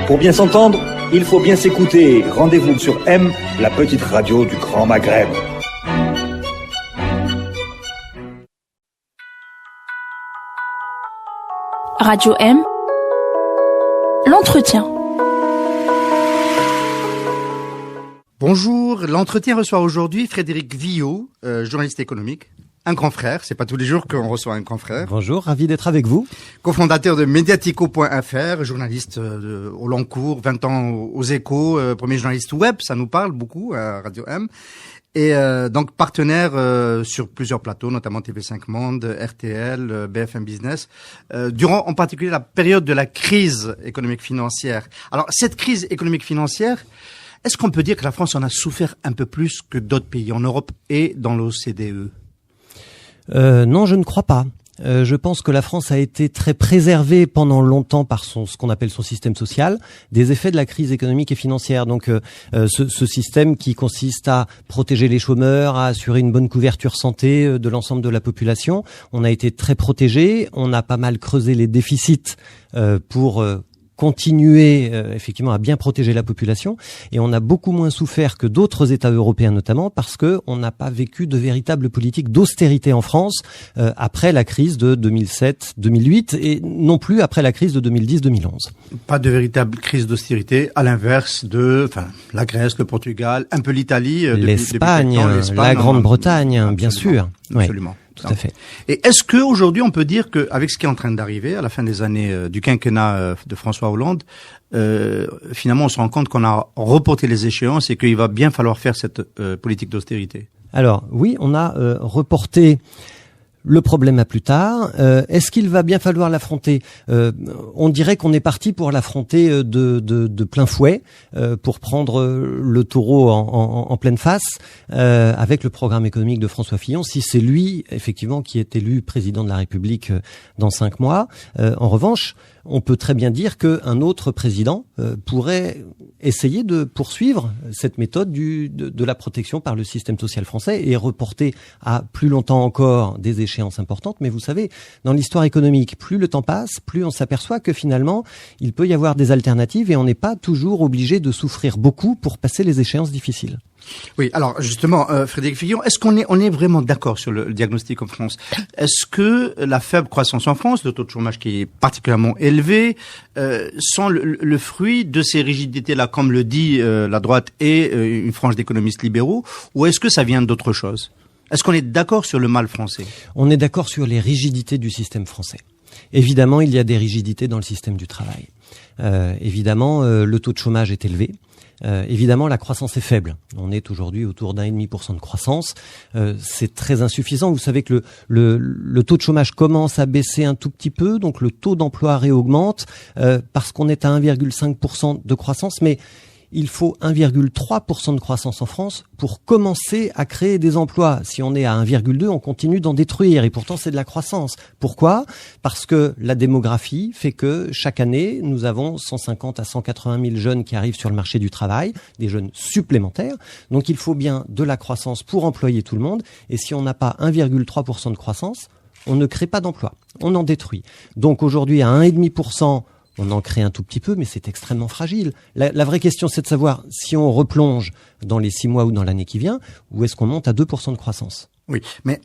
Pour bien s'entendre, il faut bien s'écouter. Rendez-vous sur M, la petite radio du Grand Maghreb. Radio M, l'entretien. Bonjour, l'entretien reçoit aujourd'hui Frédéric Villot, journaliste économique. Un grand frère, c'est pas tous les jours qu'on reçoit un grand frère. Bonjour, ravi d'être avec vous. Cofondateur de Mediatico.fr, journaliste au long cours, 20 ans aux Échos, premier journaliste web, ça nous parle beaucoup à Radio M. Et donc partenaire sur plusieurs plateaux, notamment TV5 Monde, RTL, BFM Business, durant en particulier la période de la crise économique financière. Alors cette crise économique financière, est-ce qu'on peut dire que la France en a souffert un peu plus que d'autres pays en Europe et dans l'OCDE ? Non, je ne crois pas. Je pense que la France a été très préservée pendant longtemps par ce qu'on appelle son système social, des effets de la crise économique et financière. Donc, ce système qui consiste à protéger les chômeurs, à assurer une bonne couverture santé de l'ensemble de la population, on a été très protégé. On a pas mal creusé les déficits pour continuer effectivement à bien protéger la population, et on a beaucoup moins souffert que d'autres États européens notamment parce que on n'a pas vécu de véritable politique d'austérité en France après la crise de 2007-2008 et non plus après la crise de 2010-2011. Pas de véritable crise d'austérité, à l'inverse de la Grèce, le Portugal, un peu l'Italie, l'Espagne, la Grande-Bretagne, bien sûr. Absolument. Oui. Tout à fait. Et est-ce que aujourd'hui on peut dire qu'avec ce qui est en train d'arriver à la fin des années du quinquennat de François Hollande, finalement on se rend compte qu'on a reporté les échéances et qu'il va bien falloir faire cette politique d'austérité? Alors oui, on a reporté le problème à plus tard. Est-ce qu'il va bien falloir l'affronter? On dirait qu'on est parti pour l'affronter de plein fouet, pour prendre le taureau en pleine face, avec le programme économique de François Fillon, si c'est lui, effectivement, qui est élu président de la République dans 5 mois. En revanche, on peut très bien dire qu'un autre président pourrait essayer de poursuivre cette méthode de la protection par le système social français et reporter à plus longtemps encore des échéances importantes. Mais vous savez, dans l'histoire économique, plus le temps passe, plus on s'aperçoit que finalement, il peut y avoir des alternatives et on n'est pas toujours obligé de souffrir beaucoup pour passer les échéances difficiles. Oui, alors justement, Frédéric Villon, est-ce qu'on est vraiment d'accord sur le diagnostic en France? Est-ce que la faible croissance en France, le taux de chômage qui est particulièrement élevé, sont le fruit de ces rigidités-là, comme le dit la droite et une frange d'économistes libéraux, ou est-ce que ça vient d'autre chose? Est-ce qu'on est d'accord sur le mal français? On est d'accord sur les rigidités du système français. Évidemment, il y a des rigidités dans le système du travail. Évidemment, le taux de chômage est élevé. Évidemment, la croissance est faible. On est aujourd'hui autour d'1,5% de croissance. C'est très insuffisant. Vous savez que le taux de chômage commence à baisser un tout petit peu, donc le taux d'emploi réaugmente parce qu'on est à 1,5% de croissance, mais il faut 1,3% de croissance en France pour commencer à créer des emplois. Si on est à 1,2, on continue d'en détruire et pourtant c'est de la croissance. Pourquoi ? Parce que la démographie fait que chaque année, nous avons 150 à 180 000 jeunes qui arrivent sur le marché du travail, des jeunes supplémentaires. Donc il faut bien de la croissance pour employer tout le monde. Et si on n'a pas 1,3% de croissance, on ne crée pas d'emplois, on en détruit. Donc aujourd'hui, à 1,5%, on en crée un tout petit peu, mais c'est extrêmement fragile. La vraie question, c'est de savoir si on replonge dans les 6 mois ou dans l'année qui vient, ou est-ce qu'on monte à 2% de croissance? Oui, mais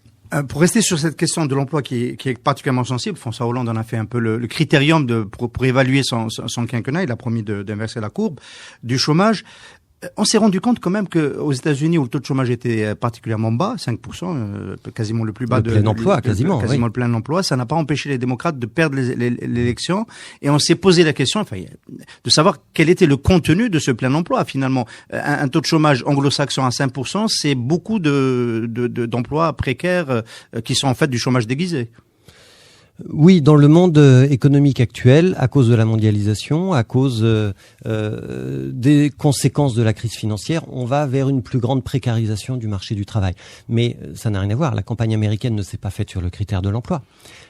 pour rester sur cette question de l'emploi qui est particulièrement sensible, François Hollande en a fait un peu le critérium pour évaluer son quinquennat. Il a promis d'inverser la courbe du chômage. On s'est rendu compte quand même qu'aux États-Unis, où le taux de chômage était particulièrement bas, 5%, quasiment le plus bas de plein emploi, quasiment oui. Le plein emploi, ça n'a pas empêché les démocrates de perdre l'élection. Et on s'est posé la question, de savoir quel était le contenu de ce plein emploi finalement. Un taux de chômage anglo-saxon à 5%, c'est beaucoup d'emplois précaires qui sont en fait du chômage déguisé. Oui, dans le monde économique actuel, à cause de la mondialisation, à cause des conséquences de la crise financière, on va vers une plus grande précarisation du marché du travail. Mais ça n'a rien à voir. La campagne américaine ne s'est pas faite sur le critère de l'emploi.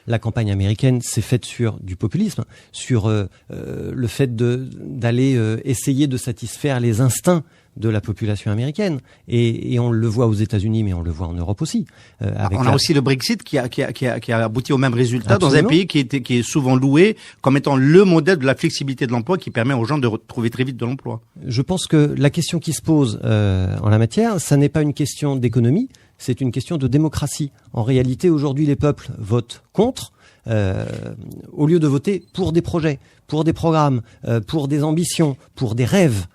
La campagne américaine s'est faite sur du populisme, sur le fait d'aller essayer de satisfaire les instincts de la population américaine. Et on le voit aux États-Unis, mais on le voit en Europe aussi. On a aussi le Brexit qui a abouti au même résultat. Absolument. Dans un pays qui est souvent loué comme étant le modèle de la flexibilité de l'emploi qui permet aux gens de retrouver très vite de l'emploi. Je pense que la question qui se pose en la matière, ça n'est pas une question d'économie, c'est une question de démocratie. En réalité, aujourd'hui, les peuples votent contre, au lieu de voter pour des projets, pour des programmes, pour des ambitions, pour des rêves.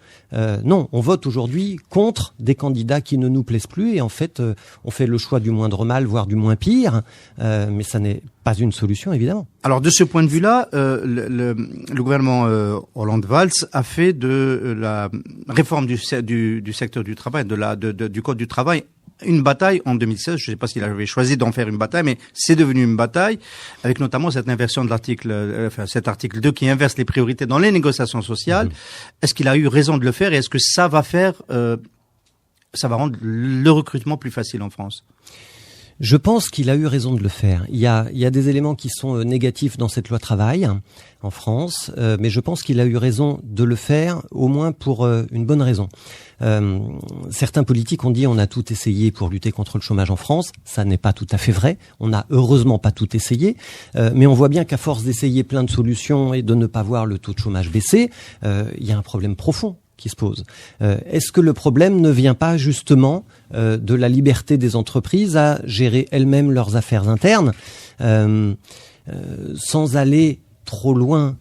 Non, on vote aujourd'hui contre des candidats qui ne nous plaisent plus et en fait, on fait le choix du moindre mal, voire du moins pire, mais ça n'est pas une solution, évidemment. Alors, de ce point de vue-là, le gouvernement Hollande-Valls a fait de la réforme du secteur du travail, du Code du travail, une bataille en 2016. Je ne sais pas s'il avait choisi d'en faire une bataille, mais c'est devenu une bataille, avec notamment cette inversion de cet article 2 qui inverse les priorités dans les négociations sociales. Est-ce qu'il a eu raison de le faire et est-ce que ça va rendre le recrutement plus facile en France? Je pense qu'il a eu raison de le faire. Il y a des éléments qui sont négatifs dans cette loi travail en France, mais je pense qu'il a eu raison de le faire, au moins pour une bonne raison. Certains politiques ont dit on a tout essayé pour lutter contre le chômage en France. Ça n'est pas tout à fait vrai. On n'a heureusement pas tout essayé, mais on voit bien qu'à force d'essayer plein de solutions et de ne pas voir le taux de chômage baisser, il y a un problème profond qui se pose. Est-ce que le problème ne vient pas justement de la liberté des entreprises à gérer elles-mêmes leurs affaires internes, sans aller trop loin?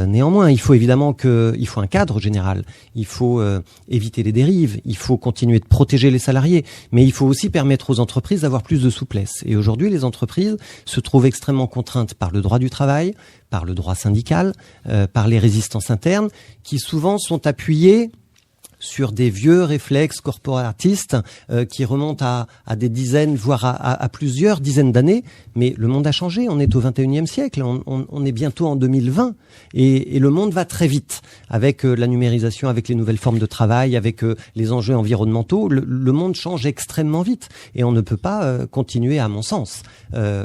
Néanmoins, il faut évidemment il faut un cadre général. Il faut éviter les dérives. Il faut continuer de protéger les salariés, mais il faut aussi permettre aux entreprises d'avoir plus de souplesse. Et aujourd'hui, les entreprises se trouvent extrêmement contraintes par le droit du travail, par le droit syndical, par les résistances internes, qui souvent sont appuyées sur des vieux réflexes corporatistes qui remontent à des dizaines, voire à plusieurs dizaines d'années. Mais le monde a changé, on est au 21e siècle, on est bientôt en 2020 et le monde va très vite avec la numérisation, avec les nouvelles formes de travail, avec les enjeux environnementaux. Le monde change extrêmement vite et on ne peut pas continuer, à mon sens,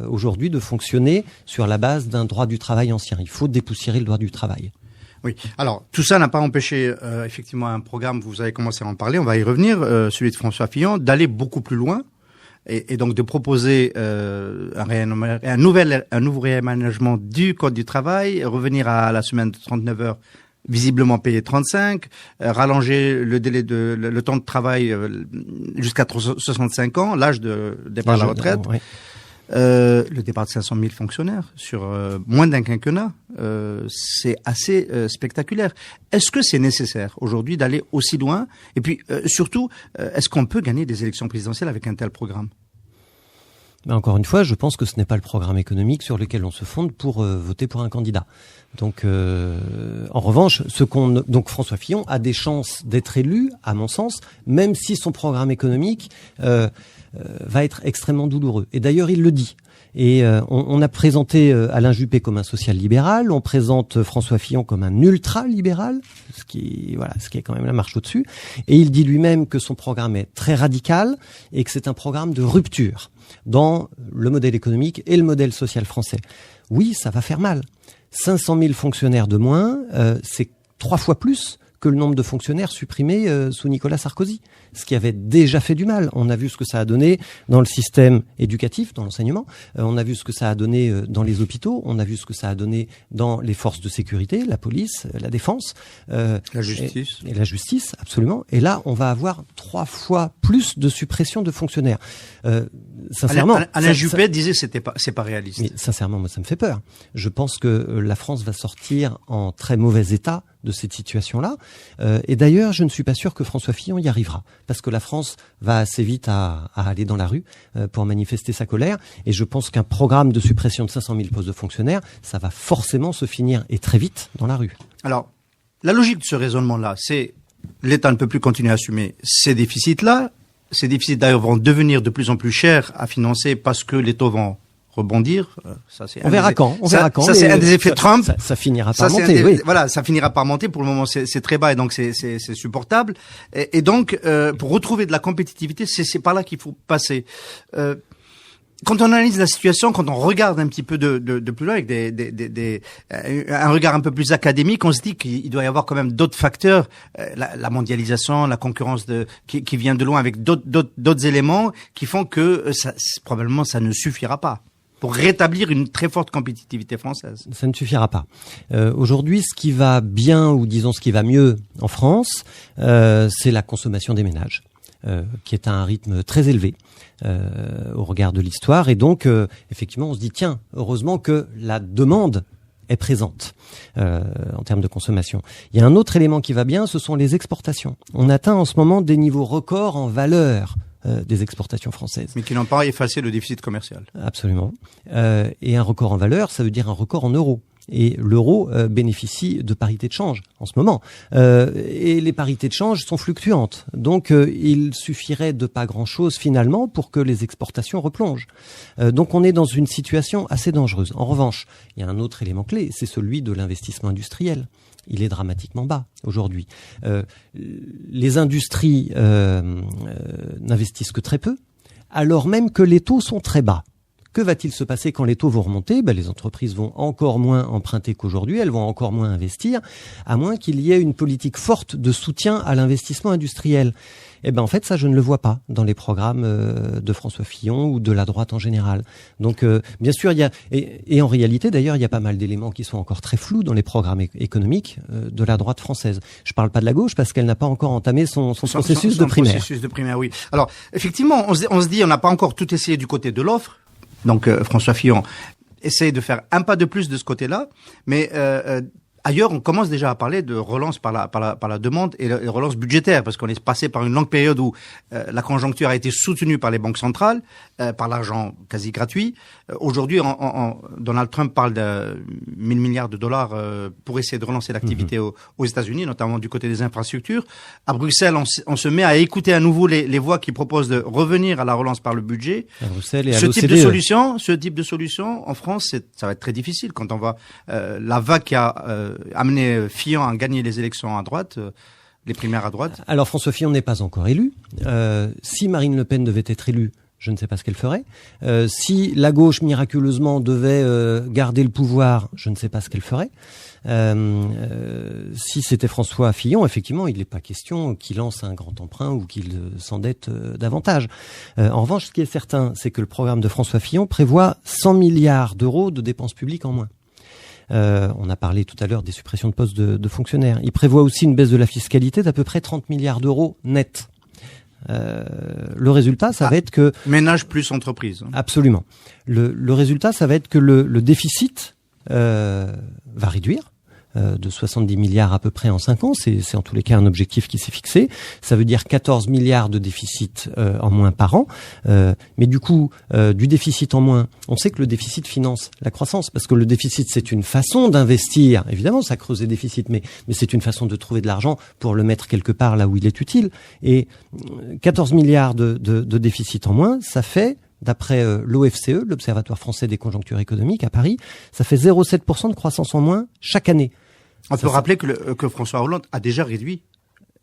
aujourd'hui de fonctionner sur la base d'un droit du travail ancien. Il faut dépoussiérer le droit du travail. Oui. Alors, tout ça n'a pas empêché, effectivement, un programme, vous avez commencé à en parler, on va y revenir, celui de François Fillon, d'aller beaucoup plus loin et donc de proposer un nouveau réaménagement du Code du travail, revenir à la semaine de 39 heures, visiblement payé 35, rallonger le temps de travail jusqu'à 65 ans, l'âge de départ à la retraite. Oui. Le départ de 500 000 fonctionnaires sur moins d'un quinquennat, c'est assez spectaculaire. Est-ce que c'est nécessaire aujourd'hui d'aller aussi loin? Et puis surtout, est-ce qu'on peut gagner des élections présidentielles avec un tel programme? Mais encore une fois, je pense que ce n'est pas le programme économique sur lequel on se fonde pour voter pour un candidat. Donc, en revanche, donc François Fillon a des chances d'être élu, à mon sens, même si son programme économique va être extrêmement douloureux. Et d'ailleurs, il le dit. Et on a présenté Alain Juppé comme un social-libéral, on présente François Fillon comme un ultra-libéral, ce qui est quand même la marche au-dessus. Et il dit lui-même que son programme est très radical et que c'est un programme de rupture dans le modèle économique et le modèle social français. Oui, ça va faire mal. 500 000 fonctionnaires de moins, c'est 3 fois plus que le nombre de fonctionnaires supprimés sous Nicolas Sarkozy, ce qui avait déjà fait du mal. On a vu ce que ça a donné dans le système éducatif, dans l'enseignement, on a vu ce que ça a donné dans les hôpitaux, on a vu ce que ça a donné dans les forces de sécurité, la police, la défense, la justice. Et la justice, absolument. Et là, on va avoir 3 fois plus de suppression de fonctionnaires. Sincèrement, Alain Juppé disait que c'est pas réaliste. Mais sincèrement, moi, ça me fait peur. Je pense que la France va sortir en très mauvais état de cette situation-là. Et d'ailleurs, je ne suis pas sûr que François Fillon y arrivera, parce que la France va assez vite à aller dans la rue pour manifester sa colère. Et je pense qu'un programme de suppression de 500 000 postes de fonctionnaires, ça va forcément se finir, et très vite, dans la rue. Alors, la logique de ce raisonnement-là, c'est l'État ne peut plus continuer à assumer ces déficits-là. Ces déficits, d'ailleurs, vont devenir de plus en plus chers à financer parce que les taux vont rebondir. On verra quand. Ça, c'est un des effets Trump. Ça finira par monter, oui. Voilà, ça finira par monter. Pour le moment, c'est très bas et donc c'est supportable. Et donc, pour retrouver de la compétitivité, c'est par là qu'il faut passer. quand on analyse la situation, quand on regarde un petit peu de plus loin avec un regard un peu plus académique, on se dit qu'il doit y avoir quand même d'autres facteurs, la mondialisation, la concurrence qui vient de loin avec d'autres éléments qui font que probablement ça ne suffira pas pour rétablir une très forte compétitivité française. Ça ne suffira pas. Aujourd'hui, ce qui va bien, ou disons ce qui va mieux en France, c'est la consommation des ménages, qui est à un rythme très élevé au regard de l'histoire. Et donc, effectivement, on se dit, tiens, heureusement que la demande est présente en termes de consommation. Il y a un autre élément qui va bien, ce sont les exportations. On atteint en ce moment des niveaux records en valeur des exportations françaises. Mais qui n'ont pas effacé le déficit commercial. Absolument. Et un record en valeur, ça veut dire un record en euros. Et l'euro bénéficie de parité de change en ce moment. Et les parités de change sont fluctuantes. Donc il suffirait de pas grand-chose finalement pour que les exportations replongent. Donc on est dans une situation assez dangereuse. En revanche, il y a un autre élément clé, c'est celui de l'investissement industriel. Il est dramatiquement bas aujourd'hui. Les industries n'investissent que très peu, alors même que les taux sont très bas. Que va-t-il se passer quand les taux vont remonter ? Les entreprises vont encore moins emprunter qu'aujourd'hui, elles vont encore moins investir, à moins qu'il y ait une politique forte de soutien à l'investissement industriel. En fait, ça, je ne le vois pas dans les programmes de François Fillon ou de la droite en général. Donc, bien sûr, il y a et en réalité, d'ailleurs, il y a pas mal d'éléments qui sont encore très flous dans les programmes économiques de la droite française. Je parle pas de la gauche parce qu'elle n'a pas encore entamé son processus de primaire. Processus de primaire, oui. Alors, effectivement, on se dit, on n'a pas encore tout essayé du côté de l'offre. Donc François Fillon essaie de faire un pas de plus de ce côté-là, mais ailleurs on commence déjà à parler de relance par la demande et de relance budgétaire, parce qu'on est passé par une longue période où la conjoncture a été soutenue par les banques centrales, par l'argent quasi gratuit. Aujourd'hui, Donald Trump parle de 1000 milliards de dollars pour essayer de relancer l'activité aux États-Unis, notamment du côté des infrastructures. À Bruxelles, on se met à écouter à nouveau les voix qui proposent de revenir à la relance par le budget. À Bruxelles et à ce l'OCDE. type de solution, en France, ça va être très difficile quand on va la vague qui a amené Fillon à gagner les élections à droite. Les primaires à droite. Alors François Fillon n'est pas encore élu. Si Marine Le Pen devait être élue, je ne sais pas ce qu'elle ferait. Si la gauche miraculeusement devait garder le pouvoir, je ne sais pas ce qu'elle ferait. Si c'était François Fillon, effectivement, il n'est pas question qu'il lance un grand emprunt ou qu'il s'endette davantage. En revanche, ce qui est certain, c'est que le programme de François Fillon prévoit 100 milliards d'euros de dépenses publiques en moins. On a parlé tout à l'heure des suppressions de postes de fonctionnaires. Il prévoit aussi une baisse de la fiscalité d'à peu près 30 milliards d'euros net. Le résultat, ça va être que... Ménage plus entreprise. Absolument. Le résultat, ça va être que le déficit va réduire de 70 milliards à peu près en 5 ans. C'est en tous les cas un objectif qui s'est fixé. Ça veut dire 14 milliards de déficit en moins par an. Mais du coup, du déficit en moins, on sait que le déficit finance la croissance, parce que le déficit, c'est une façon d'investir. Évidemment, ça creuse les déficits, mais c'est une façon de trouver de l'argent pour le mettre quelque part là où il est utile. Et 14 milliards de déficit en moins, ça fait... D'après l'OFCE, l'Observatoire français des conjonctures économiques à Paris, ça fait 0,7% de croissance en moins chaque année. On peut rappeler que François Hollande a déjà réduit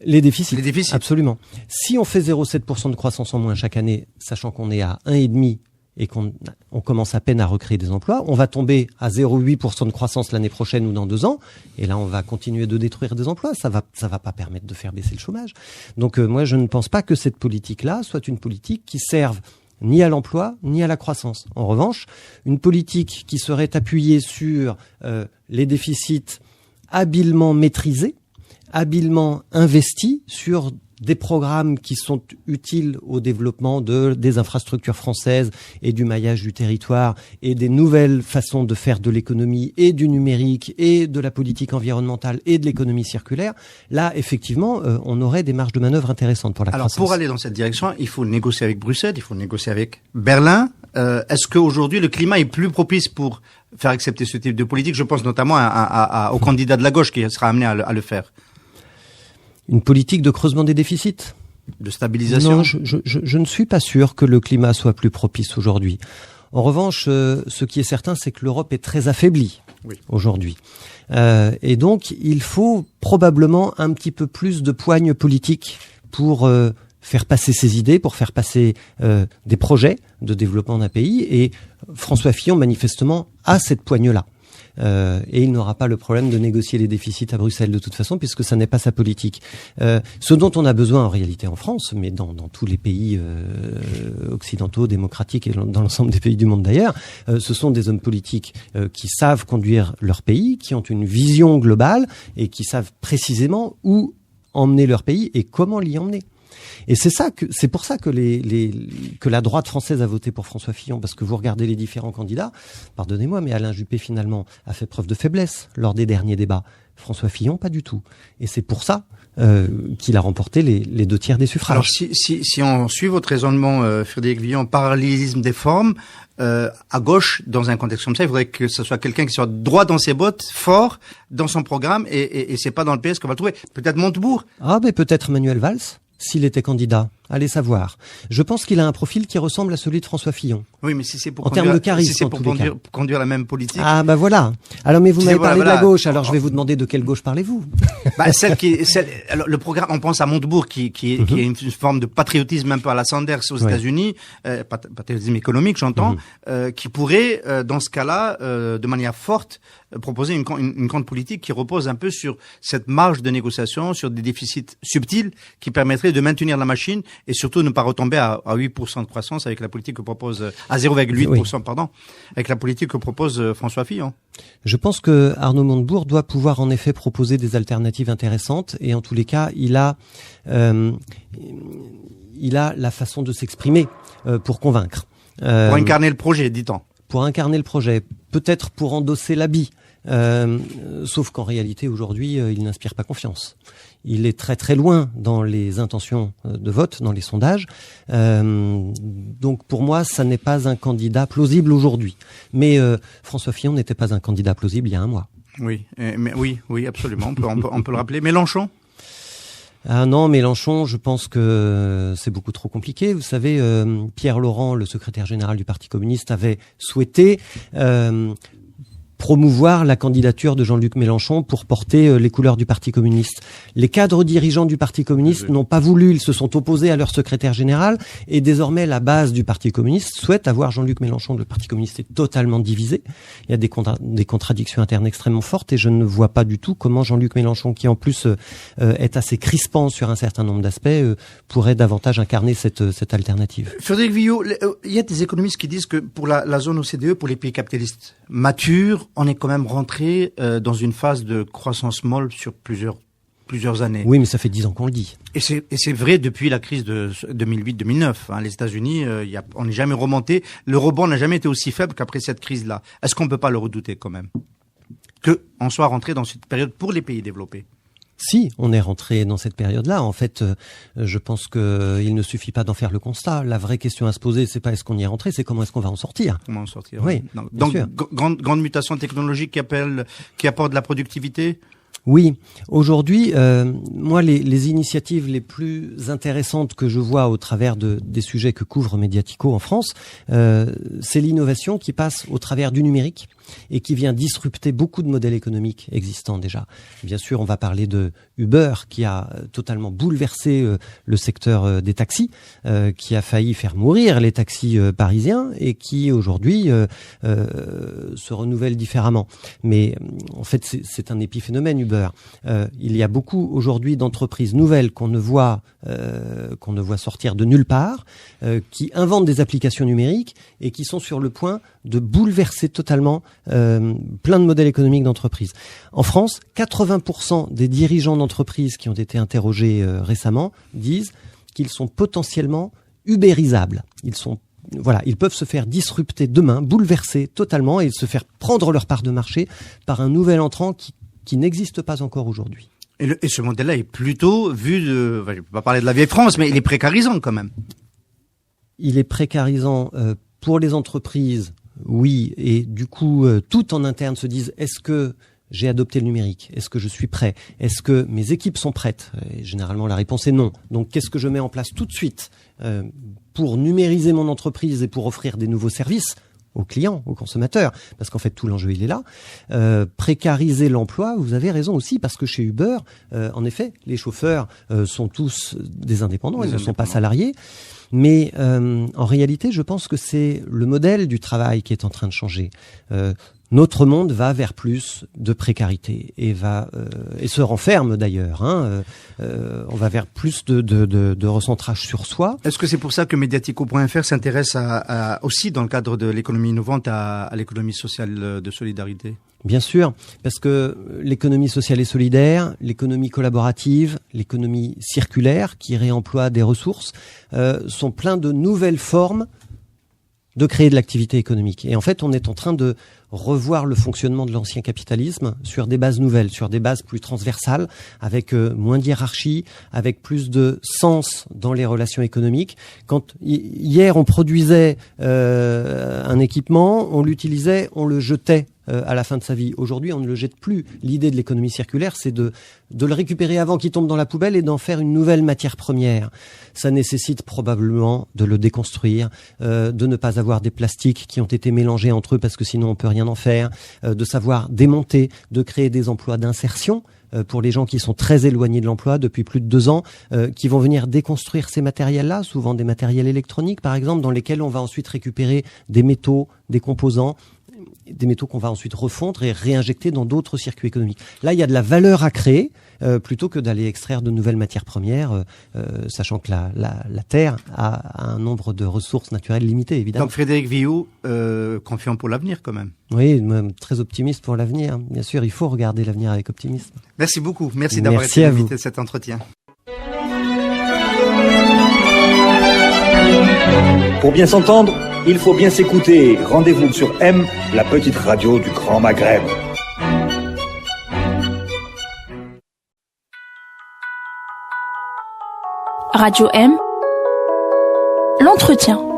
les déficits. Absolument. Si on fait 0,7% de croissance en moins chaque année, sachant qu'on est à 1,5% et qu'on commence à peine à recréer des emplois, on va tomber à 0,8% de croissance l'année prochaine ou dans 2 ans, et là on va continuer de détruire des emplois. Ça va pas permettre de faire baisser le chômage. Donc moi je ne pense pas que cette politique-là soit une politique qui serve ni à l'emploi, ni à la croissance. En revanche, une politique qui serait appuyée sur les déficits habilement maîtrisés, habilement investis sur des programmes qui sont utiles au développement des infrastructures françaises et du maillage du territoire et des nouvelles façons de faire de l'économie et du numérique et de la politique environnementale et de l'économie circulaire, là, effectivement, on aurait des marges de manœuvre intéressantes pour la croissance. Alors, pour aller dans cette direction, il faut négocier avec Bruxelles, il faut négocier avec Berlin. Est-ce qu'aujourd'hui, le climat est plus propice pour faire accepter ce type de politique? Je pense notamment au candidat de la gauche qui sera amené à le faire. Une politique de creusement des déficits, de stabilisation. Non, je ne suis pas sûr que le climat soit plus propice aujourd'hui. En revanche, ce qui est certain, c'est que l'Europe est très affaiblie aujourd'hui. Et donc, il faut probablement un petit peu plus de poigne politique pour faire passer ses idées, pour faire passer des projets de développement d'un pays. Et François Fillon, manifestement, a cette poigne-là. Et il n'aura pas le problème de négocier les déficits à Bruxelles de toute façon, puisque ça n'est pas sa politique. Ce dont on a besoin en réalité en France, mais dans tous les pays occidentaux, démocratiques et dans l'ensemble des pays du monde d'ailleurs, ce sont des hommes politiques qui savent conduire leur pays, qui ont une vision globale et qui savent précisément où emmener leur pays et comment l'y emmener. Et c'est pour ça que que la droite française a voté pour François Fillon, parce que vous regardez les différents candidats, pardonnez-moi, mais Alain Juppé finalement a fait preuve de faiblesse lors des derniers débats. François Fillon, pas du tout. Et c'est pour ça qu'il a remporté les 2 tiers des suffrages. Alors si on suit votre raisonnement, Frédéric Villon, parallélisme des formes, à gauche, dans un contexte comme ça, il faudrait que ce soit quelqu'un qui soit droit dans ses bottes, fort dans son programme, et c'est pas dans le PS qu'on va le trouver. Peut-être Montebourg. Ah, mais peut-être Manuel Valls, s'il était candidat. Allez savoir. Je pense qu'il a un profil qui ressemble à celui de François Fillon. Oui, mais si c'est pour en termes de charisme, si c'est pour conduire la même politique. Ah bah voilà. Alors mais vous m'avez parlé de la gauche. Alors je vais vous demander de quelle gauche parlez-vous? Alors le programme, on pense à Montebourg qui est une forme de patriotisme un peu à la Sanders aux États-Unis, patriotisme économique, j'entends, qui pourrait dans ce cas-là, de manière forte, proposer une grande politique qui repose un peu sur cette marge de négociation, sur des déficits subtils qui permettraient de maintenir la machine et surtout ne pas retomber à 8% de croissance avec la politique que propose, à 0,8%, pardon, avec la politique que propose François Fillon. Je pense que Arnaud Montebourg doit pouvoir en effet proposer des alternatives intéressantes et en tous les cas, il a la façon de s'exprimer pour convaincre. Pour incarner le projet, dit-on. Pour incarner le projet, peut-être pour endosser l'habit. Sauf qu'en réalité, aujourd'hui, il n'inspire pas confiance. Il est très très loin dans les intentions de vote, dans les sondages. Donc pour moi, ça n'est pas un candidat plausible aujourd'hui. Mais François Fillon n'était pas un candidat plausible il y a un mois. Oui, oui, absolument. On peut le rappeler. Mélenchon ? Ah non, Mélenchon, je pense que c'est beaucoup trop compliqué. Vous savez, Pierre Laurent, le secrétaire général du Parti communiste, avait souhaité promouvoir la candidature de Jean-Luc Mélenchon pour porter les couleurs du Parti communiste. Les cadres dirigeants du Parti communiste n'ont pas voulu, ils se sont opposés à leur secrétaire général et désormais la base du Parti communiste souhaite avoir Jean-Luc Mélenchon. Le Parti communiste est totalement divisé. Il y a des contradictions internes extrêmement fortes et je ne vois pas du tout comment Jean-Luc Mélenchon, qui en plus est assez crispant sur un certain nombre d'aspects, pourrait davantage incarner cette alternative. Frédéric Villot, il y a des économistes qui disent que pour la zone OCDE, pour les pays capitalistes matures, on est quand même rentré dans une phase de croissance molle sur plusieurs années. Oui, mais ça fait 10 ans qu'on le dit. Et c'est vrai depuis la crise de 2008-2009. Hein. Les États-Unis, on n'est jamais remonté. Le rebond n'a jamais été aussi faible qu'après cette crise-là. Est-ce qu'on ne peut pas le redouter quand même, qu'on soit rentré dans cette période pour les pays développés? Si, on est rentré dans cette période-là. En fait, je pense qu'il ne suffit pas d'en faire le constat. La vraie question à se poser, c'est pas est-ce qu'on y est rentré, c'est comment est-ce qu'on va en sortir. Comment en sortir? Oui. Donc grande mutation technologique qui apporte de la productivité. Oui, aujourd'hui, moi, les initiatives les plus intéressantes que je vois au travers des sujets que couvre Mediatico en France, c'est l'innovation qui passe au travers du numérique et qui vient disrupter beaucoup de modèles économiques existants déjà. Bien sûr, on va parler de Uber qui a totalement bouleversé le secteur des taxis, qui a failli faire mourir les taxis parisiens et qui aujourd'hui se renouvelle différemment. Mais en fait, c'est un épiphénomène Uber. Il y a beaucoup aujourd'hui d'entreprises nouvelles qu'on ne voit sortir de nulle part, qui inventent des applications numériques et qui sont sur le point de bouleverser totalement plein de modèles économiques d'entreprises. En France, 80% des dirigeants d'entreprises qui ont été interrogés récemment disent qu'ils sont potentiellement ubérisables. Ils peuvent se faire disrupter demain, bouleverser totalement et se faire prendre leur part de marché par un nouvel entrant qui n'existe pas encore aujourd'hui. Et ce modèle-là est plutôt je ne peux pas parler de la vieille France, mais il est précarisant quand même. Il est précarisant pour les entreprises, oui, et du coup, tout en interne se disent, est-ce que j'ai adopté le numérique? Est-ce que je suis prêt? Est-ce que mes équipes sont prêtes? Et généralement, la réponse est non. Donc, qu'est-ce que je mets en place tout de suite pour numériser mon entreprise et pour offrir des nouveaux services aux clients, aux consommateurs, parce qu'en fait tout l'enjeu il est là. Précariser l'emploi, vous avez raison aussi, parce que chez Uber, en effet, les chauffeurs sont tous des indépendants, ils ne sont pas salariés. Mais en réalité, je pense que c'est le modèle du travail qui est en train de changer. Notre monde va vers plus de précarité et se renferme d'ailleurs. On va vers plus de recentrage sur soi. Est-ce que c'est pour ça que Mediatico.fr s'intéresse aussi dans le cadre de l'économie innovante à l'économie sociale de solidarité? Bien sûr, parce que l'économie sociale et solidaire, l'économie collaborative, l'économie circulaire qui réemploie des ressources sont plein de nouvelles formes de créer de l'activité économique. Et en fait, on est en train de revoir le fonctionnement de l'ancien capitalisme sur des bases nouvelles, sur des bases plus transversales, avec moins de hiérarchie, avec plus de sens dans les relations économiques. Quand hier on produisait un équipement, on l'utilisait, on le jetait à la fin de sa vie. Aujourd'hui, on ne le jette plus. L'idée de l'économie circulaire, c'est de le récupérer avant qu'il tombe dans la poubelle et d'en faire une nouvelle matière première. Ça nécessite probablement de le déconstruire, de ne pas avoir des plastiques qui ont été mélangés entre eux parce que sinon on peut rien en faire, de savoir démonter, de créer des emplois d'insertion pour les gens qui sont très éloignés de l'emploi depuis plus de 2 ans, qui vont venir déconstruire ces matériels-là, souvent des matériels électroniques par exemple, dans lesquels on va ensuite récupérer des métaux, des composants, des métaux qu'on va ensuite refondre et réinjecter dans d'autres circuits économiques. Là, il y a de la valeur à créer plutôt que d'aller extraire de nouvelles matières premières, sachant que la Terre a un nombre de ressources naturelles limitées, évidemment. Donc Frédéric Villot, confiant pour l'avenir quand même. Oui, très optimiste pour l'avenir. Bien sûr, il faut regarder l'avenir avec optimisme. Merci beaucoup. Merci d'avoir été invité à cet entretien. Pour bien s'entendre, il faut bien s'écouter. Rendez-vous sur M, la petite radio du Grand Maghreb. Radio M, l'entretien.